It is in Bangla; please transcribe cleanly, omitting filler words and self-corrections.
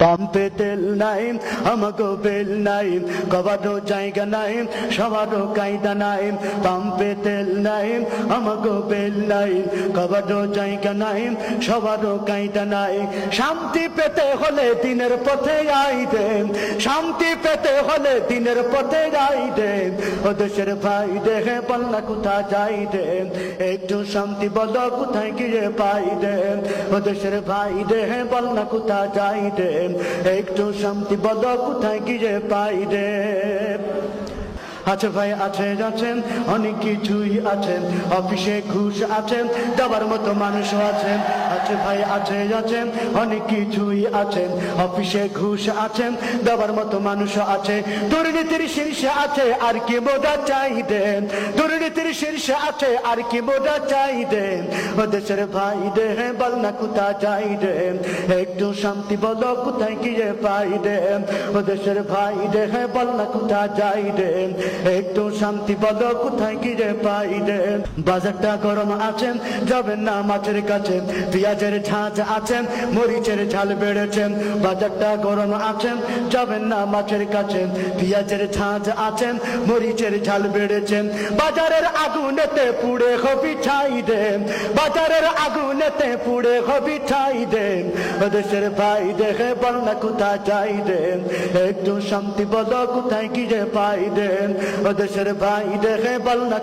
পাম্পে তেল নাই, আমাগো বেল নাই, কবারও জায়গা নাই, সবারও কায়দা নাই। পাম্পে তেল নাই, আমাগো বেল নাই, কবারও জায়গা নাই, সবারও কায়দা নাই। শান্তি পেতে হলে দিনের পথে আইতে, শান্তি পেতে হলে দিনের পথে আইতে। ও দেশের ভাই দেখে বলনা কোথা যাইতে, একটু শান্তি বলো কোথায় গিয়ে পাইতে। ও দেশের ভাই দেখে বলনা কোথা যাইতে, একটু শান্তি বলো কোথায় গিয়ে পাইতে। আছে ভাই আছে আছেন, অনেক কিছুই আছেন, অফিসে ঘুষ আছেন, দেওয়ার মতো মানুষও আছেন। আছে ভাই আছে আছেন, অনেক কিছুই আছেন, অফিসে ঘুষ আছেন, দেওয়ার মতো মানুষও আছে। দুর্নীতির শীর্ষে আছে আর কি বোঝা চাইতেন, দুর্নীতির শীর্ষে আছে আর কি বোঝা চাইতেন। ও দেশের ভাই দেহে বল না কোথা যাইতেন, একটু শান্তি বলো কোথায় গিয়ে পাইতেন। ও দেশের ভাই দেহে বল না কোথা যাইতেন, একটু শান্তি বলো কোথায় গিয়ে পাইতেন। বাজারটা গরম আছেন, যাবেন না মাছের কাছে, পেঁয়াজের ঝাঁঝ আছেন, মরিচের ঝাল বেড়েছেন। বাজারটা গরম আছেন, যাবেন না মাছের কাছে, পেঁয়াজের ঝাঁঝ আছেন, মরিচের ঝাল বেড়েছেন। বাজারের আগুনেতে পুড়ে হবি ছাই দেন, বাজারের আগুনেতে পুড়ে হবি ছাই দেন। দেশের ভাই দেখে বল না কোথায় যাই দেন, একটু শান্তি বলো কোথায় গিয়ে পাই দেন। ও দেশের ভাই দেখে বল না।